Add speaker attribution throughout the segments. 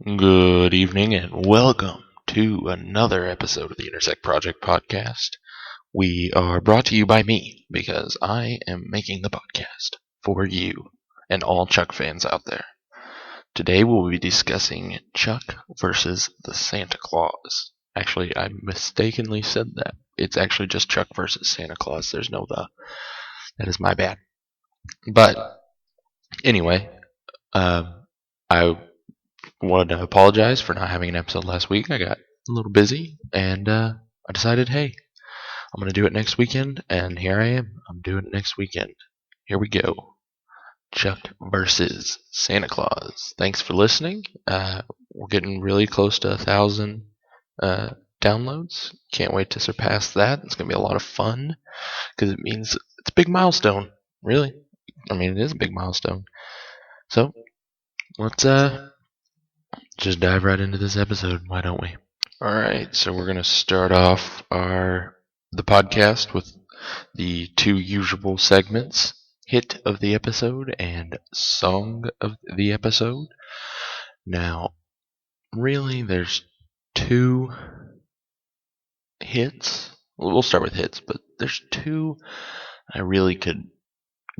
Speaker 1: Good evening and welcome to another episode of the Intersect Project podcast. We are brought to you by me because I am making the podcast for you and all Chuck fans out there. Today we'll be discussing Chuck versus the Santa Claus. Actually, I mistakenly said that. It's actually just Chuck versus Santa Claus. There's no the. That is my bad. But anyway, I wanted to apologize for not having an episode last week. I got a little busy, and I decided, hey, I'm going to do it next weekend, and here I am. I'm doing it next weekend. Here we go. Chuck versus Santa Claus. Thanks for listening. We're getting really close to 1,000 downloads. Can't wait to surpass that. It's going to be a lot of fun, because it means it's a big milestone. Really. I mean, it is a big milestone. So, let's just dive right into this episode, why don't we? Alright, so we're going to start off the podcast with the two usual segments, hit of the episode and song of the episode. Now, really, there's two hits. We'll start with hits, but there's two I really could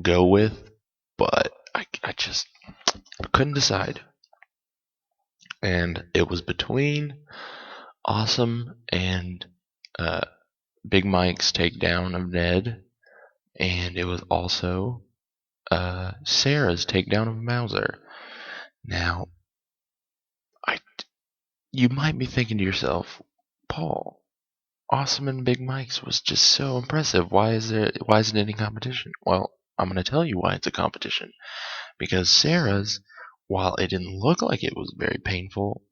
Speaker 1: go with, but I just couldn't decide. And it was between Awesome and Big Mike's takedown of Ned, and it was also Sarah's takedown of Mauser. Now, you might be thinking to yourself, Paul, Awesome and Big Mike's was just so impressive. Why isn't it any competition? Well, I'm going to tell you why it's a competition. Because Sarah's, while it didn't look like it was very painful,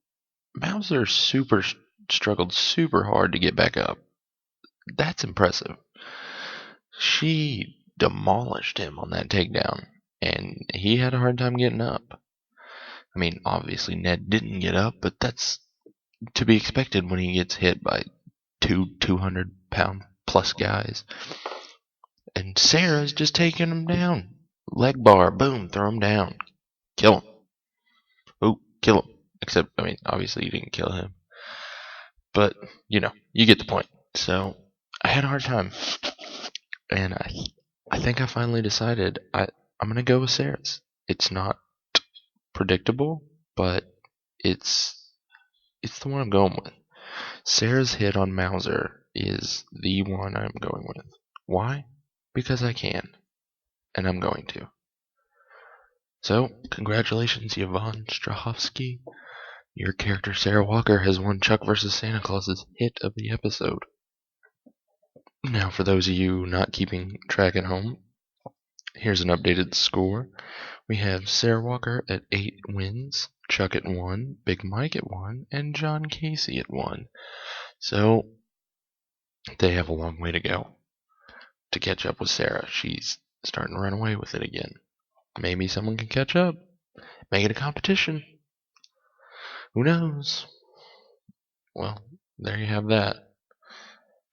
Speaker 1: Mauser struggled super hard to get back up. That's impressive. She demolished him on that takedown, and he had a hard time getting up. I mean, obviously Ned didn't get up, but that's to be expected when he gets hit by two 200-pound plus guys. And Sarah's just taking him down. Leg bar, boom, throw him down. Kill him. Oh, kill him. Except, I mean, obviously you didn't kill him. But, you get the point. So, I had a hard time. And I think I finally decided I'm going to go with Sarah's. It's not predictable, but it's the one I'm going with. Sarah's hit on Mauser is the one I'm going with. Why? Because I can. And I'm going to. So, congratulations, Yvonne Strahovski. Your character, Sarah Walker, has won Chuck vs. Santa Claus's hit of the episode. Now, for those of you not keeping track at home, here's an updated score. We have Sarah Walker at 8 wins, Chuck at 1, Big Mike at 1, and John Casey at 1. So, they have a long way to go to catch up with Sarah. She's starting to run away with it again. Maybe someone can catch up. Make it a competition. Who knows? Well, there you have that.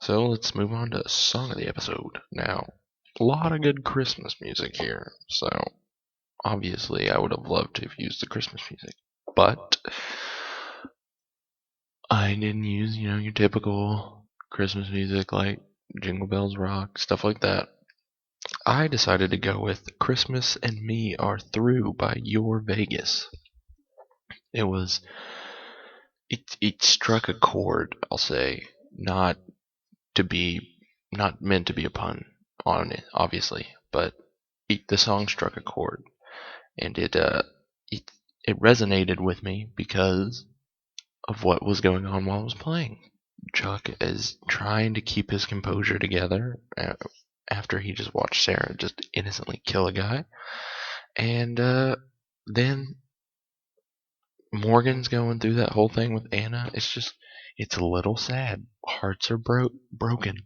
Speaker 1: So let's move on to song of the episode. Now, a lot of good Christmas music here. So, obviously, I would have loved to have used the Christmas music. But, I didn't use, your typical Christmas music like Jingle Bells Rock, stuff like that. I decided to go with Christmas and Me Are Through by Your Vegas. It struck a chord, I'll say, not meant to be a pun on it, obviously, but the song struck a chord, and it resonated with me because of what was going on while I was playing. Chuck is trying to keep his composure together after he just watched Sarah just innocently kill a guy, and then Morgan's going through that whole thing with Anna. It's a little sad. Hearts are broken.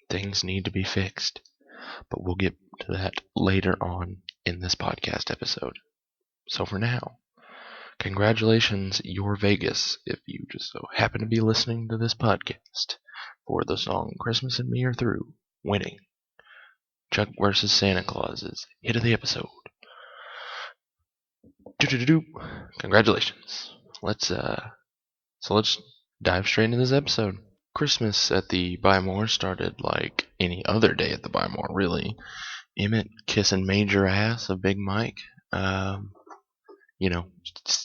Speaker 1: Things need to be fixed. But we'll get to that later on in this podcast episode. So for now, congratulations, Your Vegas, if you just so happen to be listening to this podcast, for the song Christmas and Me Are Through, winning Chuck vs. Santa Claus's hit of the episode. Congratulations. let's dive straight into this episode. Christmas at the Buy More started like any other day at the Buy More, really. Emmett kissing major ass of Big Mike. Um,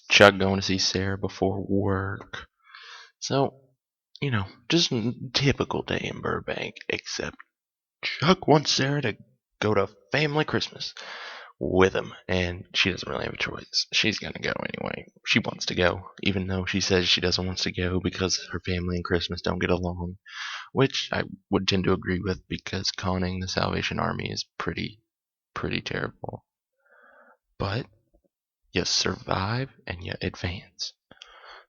Speaker 1: Chuck going to see Sarah before work. So, just a typical day in Burbank, except Chuck wants Sarah to go to family Christmas with him, and she doesn't really have a choice. She's gonna go anyway. She wants to go, even though she says she doesn't want to go because her family and Christmas don't get along, which I would tend to agree with because conning the Salvation Army is pretty terrible. But you survive and you advance.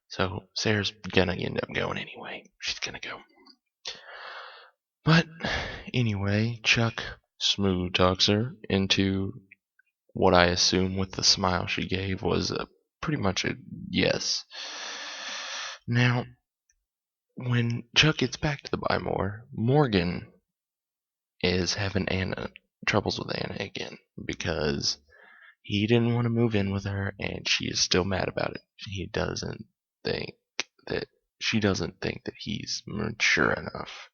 Speaker 1: So Sarah's gonna end up going anyway. She's gonna go. But anyway, Chuck smooth talks her into what I assume with the smile she gave was pretty much a yes. Now, when Chuck gets back to the Buy More, Morgan is having troubles with Anna again because he didn't want to move in with her and she is still mad about it. She doesn't think that he's mature enough.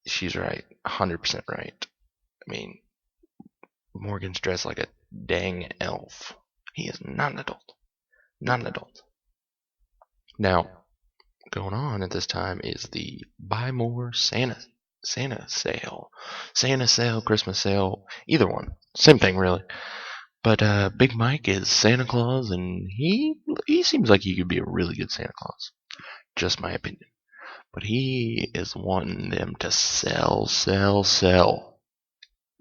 Speaker 1: She's right, 100% right. I mean, Morgan's dressed like a dang elf. He is not an adult. Not an adult. Now, going on at this time is the Buy More Santa sale. Santa sale, Christmas sale, either one. Same thing, really. But Big Mike is Santa Claus, and he seems like he could be a really good Santa Claus. Just my opinion. But he is wanting them to sell.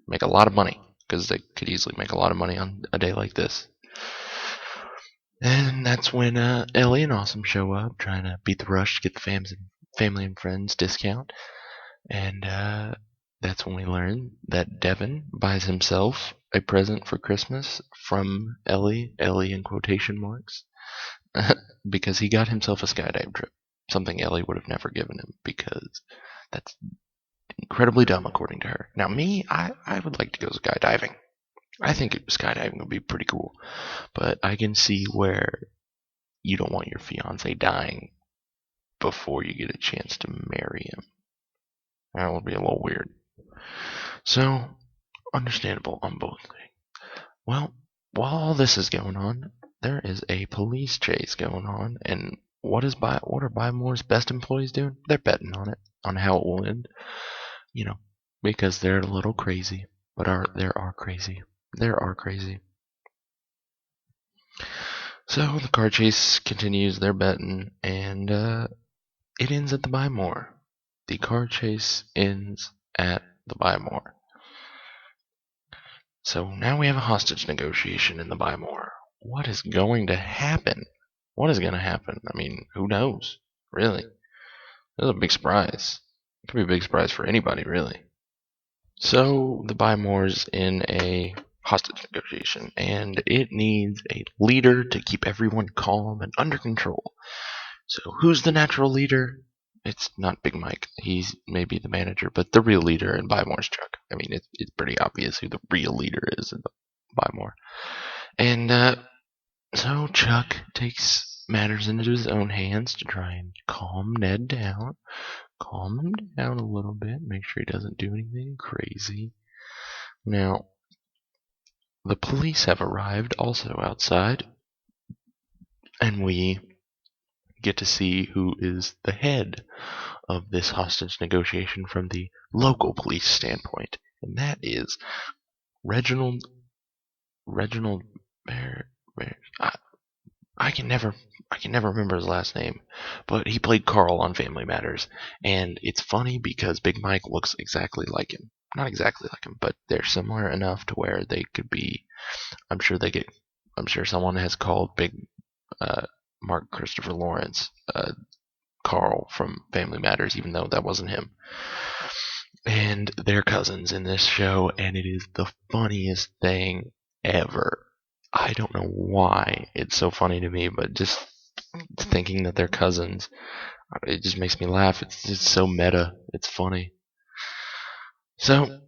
Speaker 1: Make a lot of money, because they could easily make a lot of money on a day like this. And that's when Ellie and Awesome show up, trying to beat the rush to get the family and friends discount. And that's when we learn that Devin buys himself a present for Christmas from Ellie in quotation marks, because he got himself a skydive trip. Something Ellie would have never given him, because that's incredibly dumb according to her. Now me, I would like to go skydiving. I think skydiving would be pretty cool. But I can see where you don't want your fiance dying before you get a chance to marry him. That would be a little weird. So, understandable on both things. Well, while all this is going on, there is a police chase going on, and what are Buy More's best employees doing? They're betting on it, on how it will end. Because they're a little crazy, but there are crazy. So the car chase continues, they're betting, and it ends at the Buy More. The car chase ends at the Buy More. So now we have a hostage negotiation in the Buy More. What is going to happen? I mean, who knows? Really? This is a big surprise. It could be a big surprise for anybody, really. So the Buy More's in a hostage negotiation, and it needs a leader to keep everyone calm and under control. So who's the natural leader? It's not Big Mike. He's maybe the manager, but the real leader in Buy More's Chuck. I mean, it's pretty obvious who the real leader is in the Buy More. And so Chuck takes matters into his own hands to try and calm Ned down. Calm him down a little bit. Make sure he doesn't do anything crazy. Now, the police have arrived also outside, and we get to see who is the head of this hostage negotiation from the local police standpoint, and that is Reginald Bear. I can never remember his last name, but he played Carl on Family Matters, and it's funny because Big Mike looks exactly like him. Not exactly like him, but they're similar enough to where they could be. I'm sure someone has called Big Mark Christopher Lawrence Carl from Family Matters, even though that wasn't him. And they're cousins in this show, and it is the funniest thing ever. I don't know why it's so funny to me, but just thinking that they're cousins, it just makes me laugh. It's so meta. It's funny. So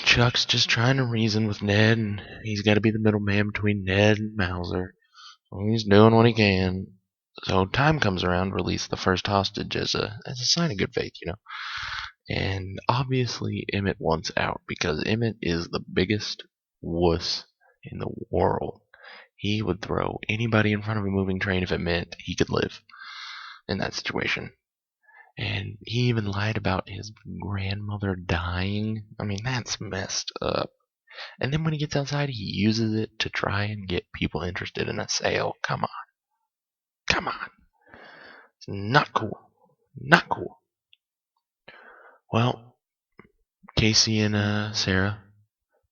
Speaker 1: Chuck's just trying to reason with Ned, and he's got to be the middleman between Ned and Mauser. Well, he's doing what he can. So time comes around, release the first hostage as a sign of good faith, And obviously Emmett wants out because Emmett is the biggest wuss in the world. He would throw anybody in front of a moving train if it meant he could live in that situation. And he even lied about his grandmother dying. I mean, that's messed up. And then when he gets outside, he uses it to try and get people interested in a sale. Come on. Come on. It's not cool. Not cool. Well, Casey and Sarah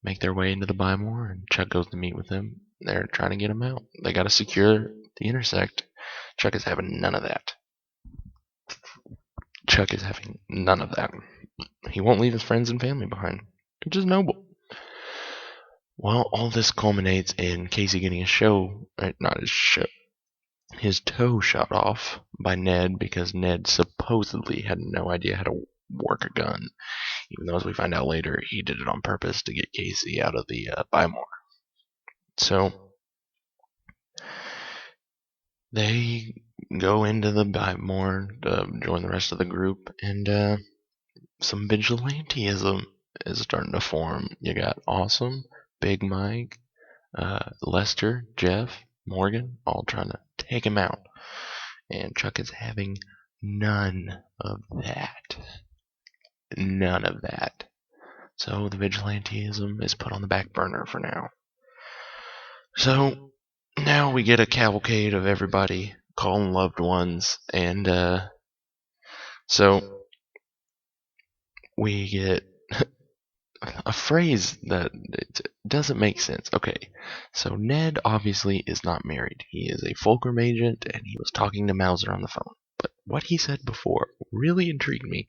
Speaker 1: make their way into the Bymore, and Chuck goes to meet with them. They're trying to get him out. They got to secure the Intersect. Chuck is having none of that. Chuck is having none of that. He won't leave his friends and family behind, which is noble. Well, all this culminates in Casey getting his toe shot off by Ned because Ned supposedly had no idea how to work a gun. Even though, as we find out later, he did it on purpose to get Casey out of the Bymore. So they go into the Bymore to join the rest of the group, and some vigilanteism is starting to form. You got Awesome, Big Mike, Lester, Jeff, Morgan, all trying to take him out. And Chuck is having none of that. None of that. So the vigilanteism is put on the back burner for now. So now we get a cavalcade of everybody calling loved ones, and so we get a phrase that doesn't make sense. Okay, so Ned obviously is not married. He is a Fulcrum agent, and he was talking to Mauser on the phone. But what he said before really intrigued me.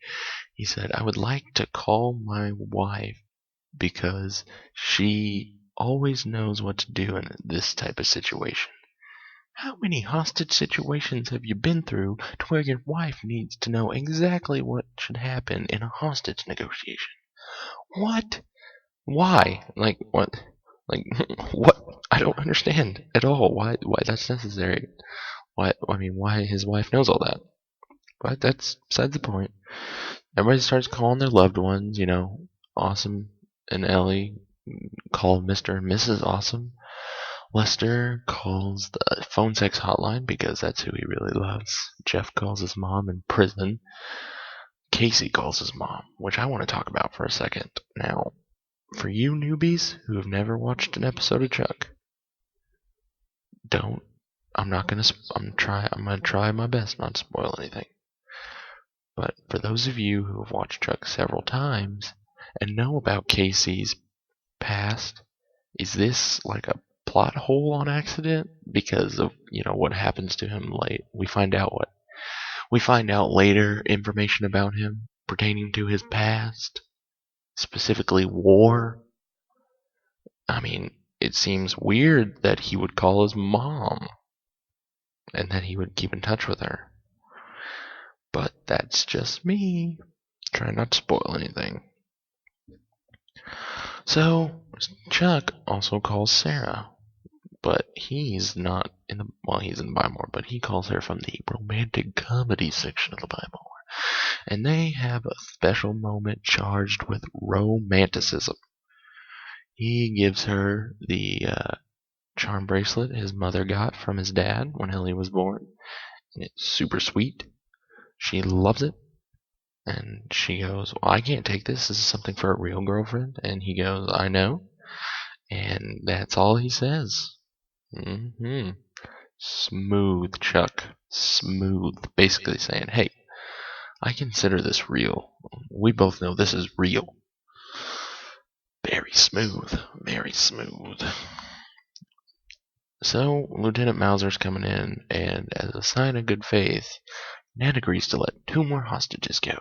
Speaker 1: He said, I would like to call my wife because she always knows what to do in this type of situation. How many hostage situations have you been through to where your wife needs to know exactly what should happen in a hostage negotiation? What? Why? Like, what? Like, what? I don't understand at all why that's necessary. Why his wife knows all that. But that's besides the point. Everybody starts calling their loved ones, Awesome and Ellie call Mr. and Mrs. Awesome. Lester calls the phone sex hotline because that's who he really loves. Jeff calls his mom in prison. Casey calls his mom, which I want to talk about for a second. Now, for you newbies who have never watched an episode of Chuck, I'm gonna try my best not to spoil anything. But for those of you who have watched Chuck several times and know about Casey's past, is this like a plot hole on accident because of what happens to him late? We find out later information about him pertaining to his past, specifically war. I mean, it seems weird that he would call his mom and that he would keep in touch with her. But that's just me. Trying not to spoil anything. So, Chuck also calls Sarah, but he's not in he's in Bymore, but he calls her from the romantic comedy section of the Bymore. And they have a special moment charged with romanticism. He gives her the charm bracelet his mother got from his dad when Ellie was born. And it's super sweet. She loves it. And she goes, well, I can't take this. This is something for a real girlfriend. And he goes, I know. And that's all he says. Smooth, Chuck. Smooth. Basically saying, hey, I consider this real. We both know this is real. Very smooth. Very smooth. So, Lieutenant Mauser's coming in, and as a sign of good faith, Ned agrees to let 2 more hostages go.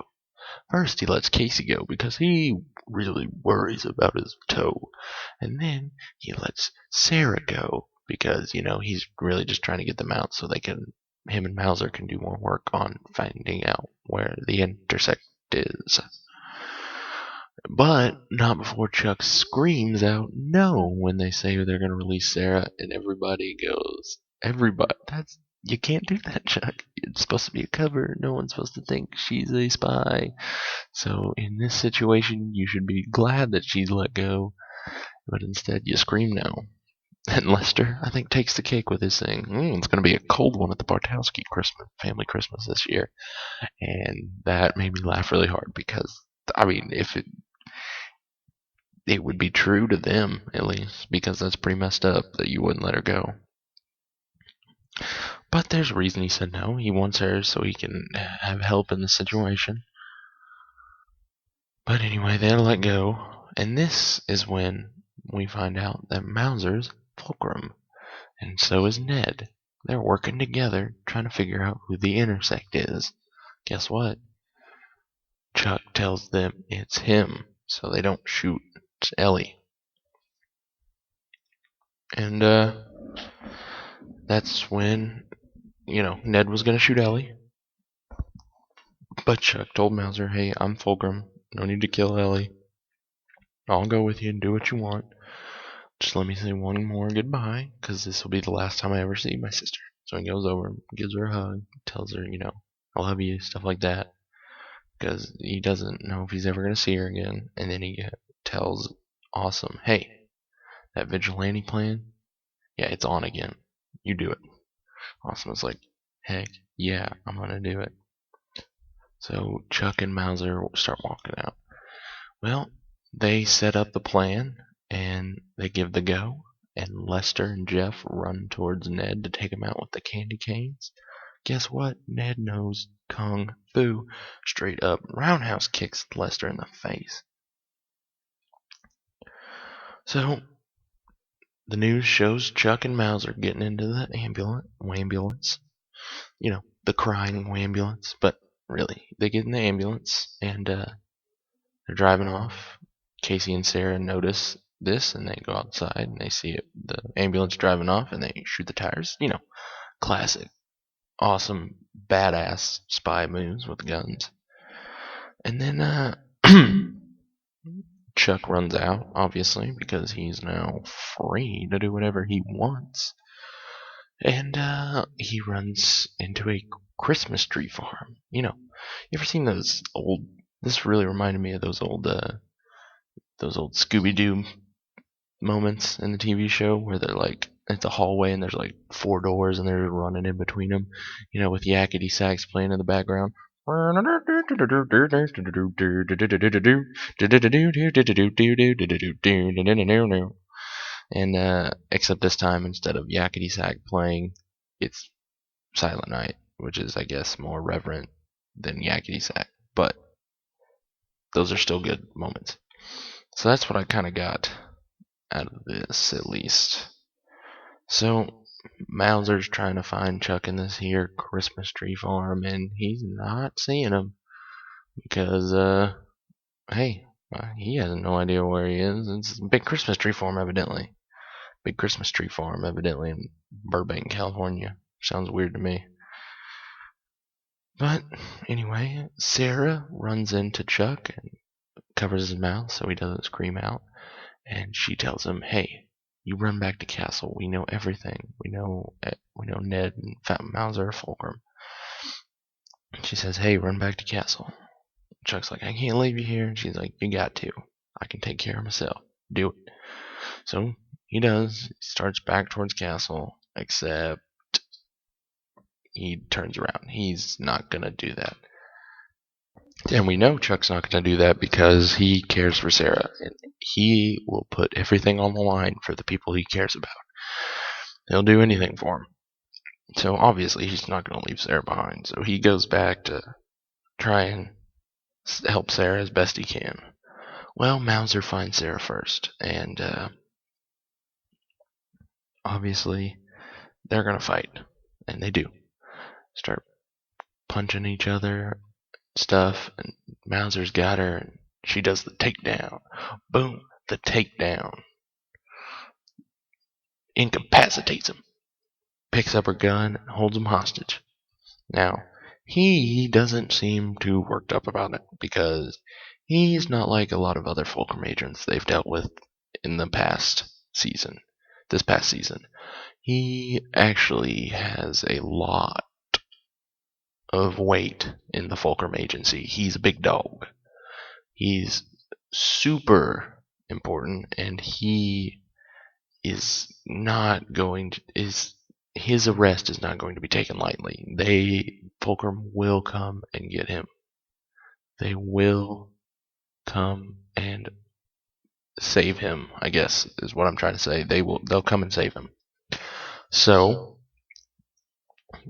Speaker 1: First, he lets Casey go because he really worries about his toe. And then he lets Sarah go because, he's really just trying to get them out so him and Mauser can do more work on finding out where the Intersect is. But not before Chuck screams out no when they say they're going to release Sarah, and everybody goes, Everybody, you can't do that, Chuck. It's supposed to be a cover. No one's supposed to think she's a spy. So in this situation, you should be glad that she's let go, but instead you scream no. And Lester, I think, takes the cake with his saying, it's going to be a cold one at the Bartowski family Christmas this year. And that made me laugh really hard because, I mean, if it would be true to them, at least, because that's pretty messed up that you wouldn't let her go. But there's a reason he said no. He wants her so he can have help in the situation. But anyway, they're let go. And this is when we find out that Mauser's Fulcrum. And so is Ned. They're working together trying to figure out who the Intersect is. Guess what? Chuck tells them it's him, so they don't shoot. It's Ellie. And that's when, Ned was going to shoot Ellie. But Chuck told Mauser, hey, I'm Fulcrum. No need to kill Ellie. I'll go with you and do what you want. Just let me say one more goodbye, because this will be the last time I ever see my sister. So he goes over, gives her a hug, tells her, I love you, stuff like that. Because he doesn't know if he's ever going to see her again. And then he tells Awesome, hey, that vigilante plan, yeah, it's on again. You do it. Awesome was like, heck, yeah, I'm going to do it. So Chuck and Mauser start walking out. Well, they set up the plan, and they give the go. And Lester and Jeff run towards Ned to take him out with the candy canes. Guess what? Ned knows Kung Fu. Straight up roundhouse kicks Lester in the face. So, the news shows Chuck and Mauser getting into the ambulance. The crying ambulance. But really, they get in the ambulance, and they're driving off. Casey and Sarah notice this, and they go outside, and they see the ambulance driving off, and they shoot the tires. Classic. Awesome, badass spy moves with guns. And then Chuck runs out, obviously, because he's now free to do whatever he wants. And he runs into a Christmas tree farm. You ever seen those old? This really reminded me of those old Scooby-Doo moments in the TV show where they're like, it's a hallway and there's like 4 doors and they're running in between them, with yakety sax playing in the background. And except this time, instead of yakety sax playing, it's Silent Night, which is, I guess, more reverent than yakety sax, but those are still good moments. So that's what I kind of got out of this, at least. So Mauser's trying to find Chuck in this here Christmas tree farm, and he's not seeing him because, hey, he has no idea where he is. It's a big Christmas tree farm, evidently. Big Christmas tree farm, evidently, in Burbank, California. Sounds weird to me. But anyway, Sarah runs into Chuck and covers his mouth so he doesn't scream out. And she tells him, hey, you run back to Castle. We know everything. We know Ned and Fat Mauser are Fulcrum. She says, hey, run back to Castle. Chuck's like, I can't leave you here. And she's like, you got to. I can take care of myself. Do it. So he does. He starts back towards Castle, except he turns around. He's not going to do that. And we know Chuck's not going to do that because he cares for Sarah. And he will put everything on the line for the people he cares about. He'll do anything for them. So obviously he's not going to leave Sarah behind. So he goes back to try and help Sarah as best he can. Well, Mauser finds Sarah first. And obviously they're going to fight. And they do. Start punching each other, stuff, and Mauser's got her, and she does the takedown. Boom, the takedown. Incapacitates him. Picks up her gun and holds him hostage. Now, he doesn't seem too worked up about it because he's not like a lot of other Fulcrum agents they've dealt with in the past season. This past season. he actually has a lot of weight in the Fulcrum Agency. He's a big dog. He's super important, and he is not going to his arrest is not going to be taken lightly. Fulcrum will come and get him. They will come and save him, I guess is what I'm trying to say. They'll come and save him. So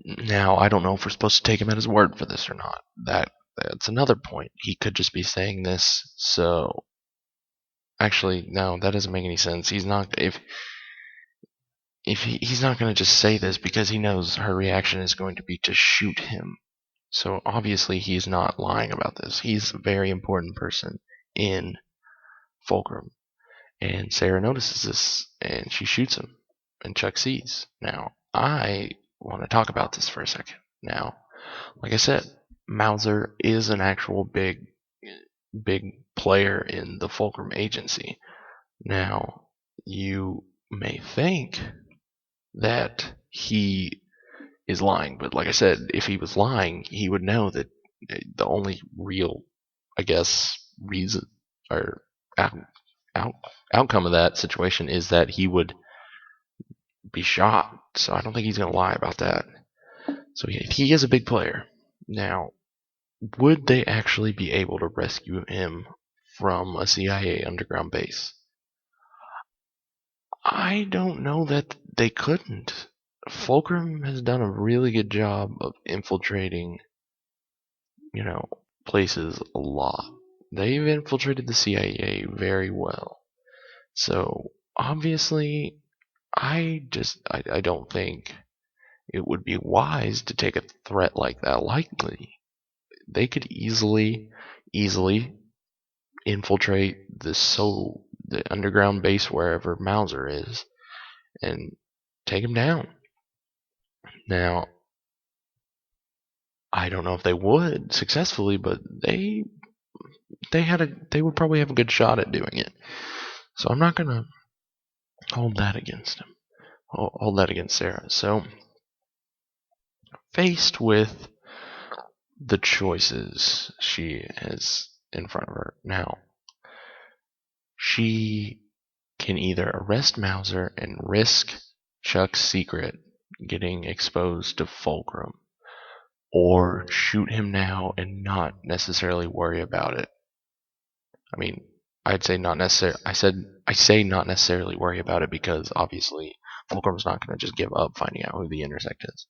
Speaker 1: now I don't know if we're supposed to take him at his word for this or not. That's another point. He could just be saying this. So actually, no, that doesn't make any sense. He's not he's not going to just say this because he knows her reaction is going to be to shoot him. So obviously he's not lying about this. He's a very important person in Fulcrum. And Sarah notices this and she shoots him. And Chuck sees. Now, I want to talk about this for a second. Now, like I said, Mauser is an actual big player in the Fulcrum Agency. Now, you may think that he is lying, but like I said, if he was lying, he would know that the only real, I guess, reason or outcome of that situation is that he would be shot. So I don't think he's going to lie about that. So he is a big player. Now, would they actually be able to rescue him from a CIA underground base? I don't know that they couldn't. Fulcrum has done a really good job of infiltrating, places a lot. They've infiltrated the CIA very well. So obviously, I don't think it would be wise to take a threat like that lightly. They could easily infiltrate the underground base wherever Mauser is and take him down. Now, I don't know if they would successfully, but they would probably have a good shot at doing it. So I'm not gonna hold that against him. Hold that against Sarah. So faced with the choices she has in front of her now, she can either arrest Mauser and risk Chuck's secret getting exposed to Fulcrum, or shoot him now and not necessarily worry about it. I mean, I'd say not necessarily. I say not necessarily worry about it because obviously Fulcrum's not going to just give up finding out who the Intersect is.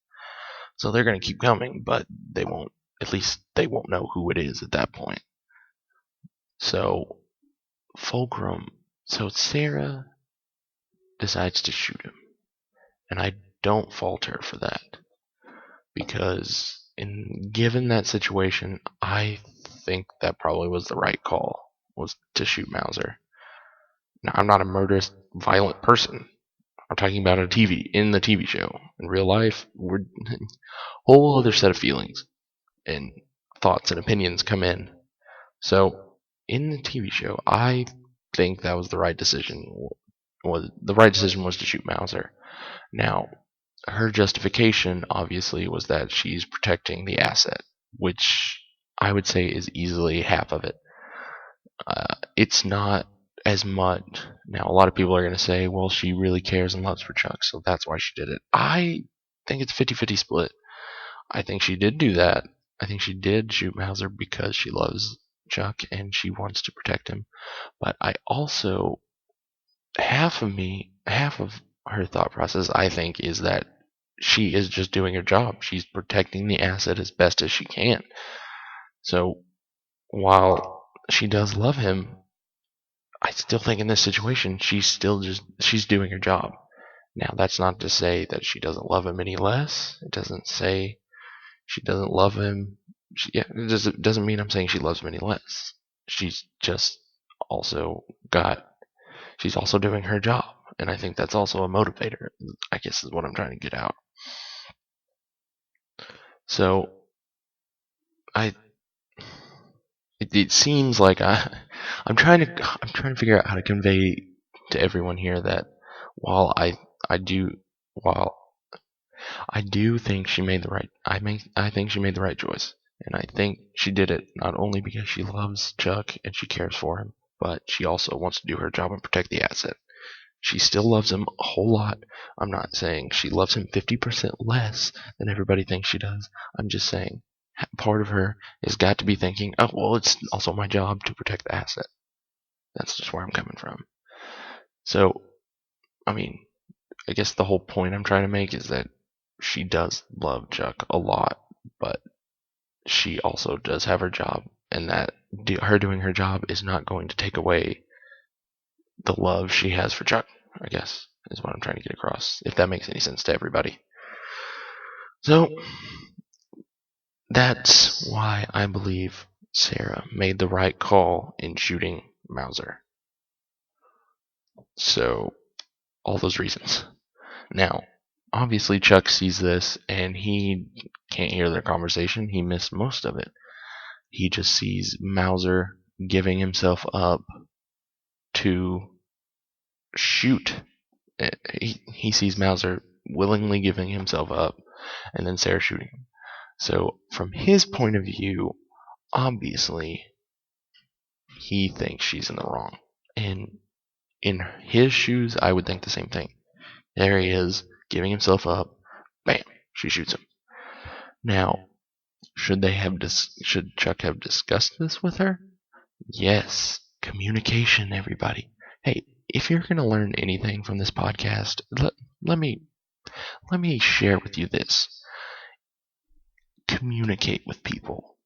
Speaker 1: So they're going to keep coming, but they won't. At least they won't know who it is at that point. So Sarah decides to shoot him, and I don't fault her for that because given that situation, I think that probably was the right call, was to shoot Mauser. Now, I'm not a murderous, violent person. I'm talking about in the TV show. In real life, we're a whole other set of feelings and thoughts and opinions come in. So, in the TV show, I think that was the right decision. The right decision was to shoot Mauser. Now, her justification, obviously, was that she's protecting the asset, which I would say is easily half of it. It's not as much. Now, a lot of people are going to say, well, she really cares and loves for Chuck, so that's why she did it. I think it's 50-50 split. I think she did do that. I think she did shoot Mauser because she loves Chuck and she wants to protect him. But I also, half of her thought process, I think, is that she is just doing her job. She's protecting the asset as best as she can. So while she does love him, I still think in this situation she's doing her job. Now, that's not to say that she doesn't love him any less. It doesn't say she doesn't love him. It doesn't mean I'm saying she loves him any less. She's just she's also doing her job. And I think that's also a motivator, I guess is what I'm trying to get out. So, it seems like I'm trying to figure out how to convey to everyone here that while I do while I do think she made the right, I think she made the right choice, and I think she did it not only because she loves Chuck and she cares for him, but she also wants to do her job and protect the asset. She still loves him a whole lot. I'm not saying she loves him 50% less than everybody thinks she does. I'm just saying part of her has got to be thinking, oh, well, it's also my job to protect the asset. That's just where I'm coming from. So, I mean, I guess the whole point I'm trying to make is that she does love Chuck a lot, but she also does have her job, and that her doing her job is not going to take away the love she has for Chuck, I guess, is what I'm trying to get across, if that makes any sense to everybody. So, that's why I believe Sarah made the right call in shooting Mauser. So, all those reasons. Now, obviously, Chuck sees this and he can't hear their conversation. He missed most of it. He just sees Mauser giving himself up to shoot. He sees Mauser willingly giving himself up and then Sarah shooting him. So, from his point of view, obviously, he thinks she's in the wrong. And in his shoes, I would think the same thing. There he is, giving himself up. Bam, she shoots him. Now, should Chuck have discussed this with her? Yes, communication, everybody. Hey, if you're gonna learn anything from this podcast, let me share with you this. Communicate with people.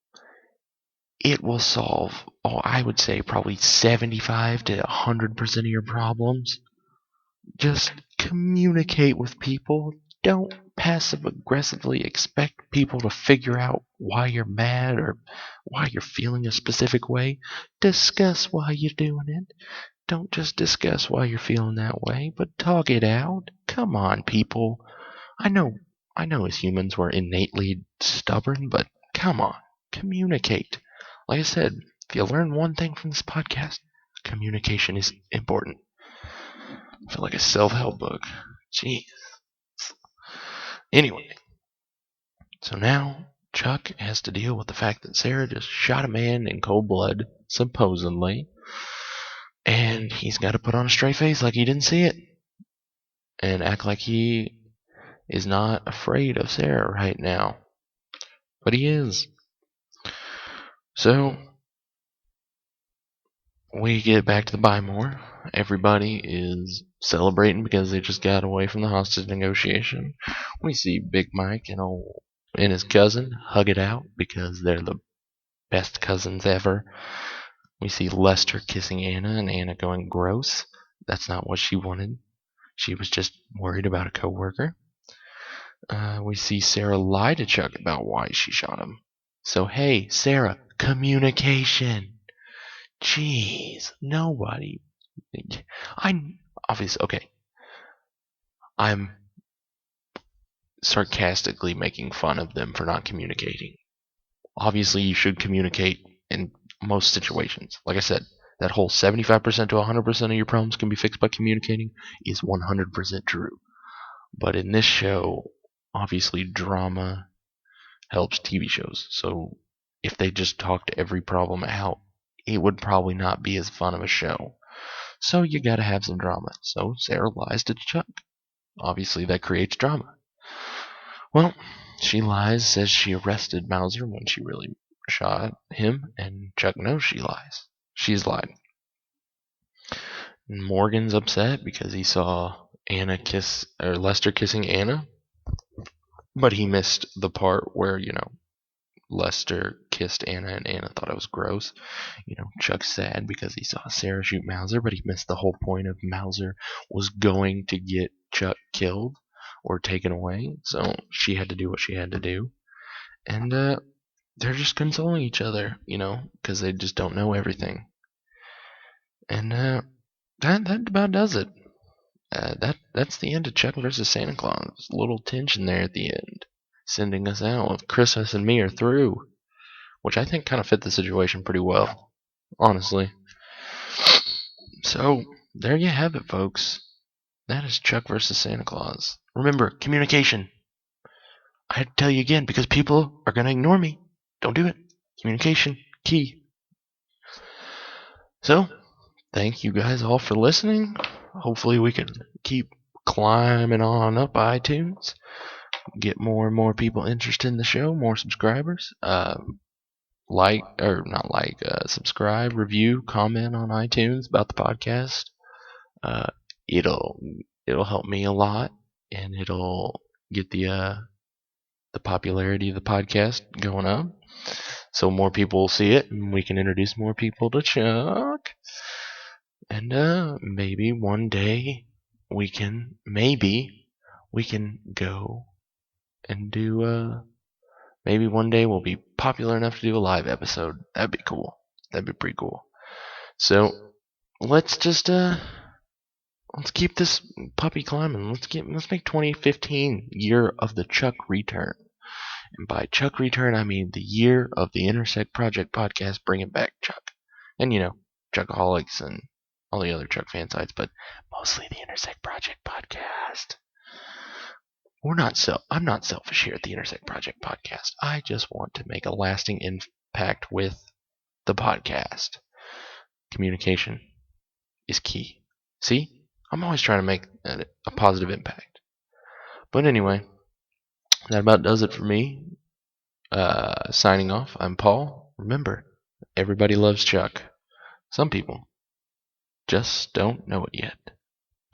Speaker 1: It will solve, I would say probably 75 to 100% of your problems. Just communicate with people. Don't passive aggressively expect people to figure out why you're mad or why you're feeling a specific way. Discuss why you're doing it. Don't just discuss why you're feeling that way, but talk it out. Come on, people. I know as humans we're innately stubborn, but come on, communicate. Like I said, if you learn one thing from this podcast, communication is important. I feel like a self-help book. Jeez. Anyway, so now Chuck has to deal with the fact that Sarah just shot a man in cold blood, supposedly, and he's got to put on a straight face like he didn't see it, and act like he is not afraid of Sarah right now. But he is. So, we get back to the Buy More. Everybody is celebrating because they just got away from the hostage negotiation. We see Big Mike and his cousin hug it out because they're the best cousins ever. We see Lester kissing Anna and Anna going gross. That's not what she wanted. She was just worried about a coworker. We see Sarah lie to Chuck about why she shot him. So hey, Sarah, communication. Jeez, nobody. I'm sarcastically making fun of them for not communicating. Obviously, you should communicate in most situations. Like I said, that whole 75% to 100% of your problems can be fixed by communicating is 100% true. But in this show, obviously, drama helps TV shows. So if they just talked every problem out, it would probably not be as fun of a show. So you gotta have some drama. So Sarah lies to Chuck. Obviously, that creates drama. Well, she lies, says she arrested Mauser when she really shot him, and Chuck knows she lies. She's lied. Morgan's upset because he saw Lester kissing Anna, but he missed the part where, Lester kissed Anna and Anna thought it was gross. Chuck's sad because he saw Sarah shoot Mauser, but he missed the whole point of Mauser was going to get Chuck killed or taken away. So she had to do what she had to do. And they're just consoling each other, because they just don't know everything. And that about does it. That's the end of Chuck versus Santa Claus. A little tension there at the end, sending us out with Christmas and me are through, which I think kind of fit the situation pretty well, honestly. So there you have it, folks. That is Chuck versus Santa Claus. Remember, communication. I had to tell you again because people are going to ignore me. Don't do it. Communication, key. So, thank you guys all for listening. Hopefully we can keep climbing on up iTunes. Get more and more people interested in the show, more subscribers. Subscribe, review, comment on iTunes about the podcast. It'll help me a lot, and it'll get the popularity of the podcast going up, so more people will see it, and we can introduce more people to Chuck. And maybe one day we can go and do. Maybe one day we'll be popular enough to do a live episode. That'd be cool. That'd be pretty cool. So let's just let's keep this puppy climbing. Let's make 2015 year of the Chuck return. And by Chuck return, I mean the year of the Intersect Project podcast, bringing back Chuck. And Chuckaholics and all the other Chuck fan sites, but mostly the Intersect Project podcast. I'm not selfish here at the Intersect Project podcast. I just want to make a lasting impact with the podcast. Communication is key. See? I'm always trying to make a positive impact. But anyway, that about does it for me. Signing off, I'm Paul. Remember, everybody loves Chuck. Some people just don't know it yet.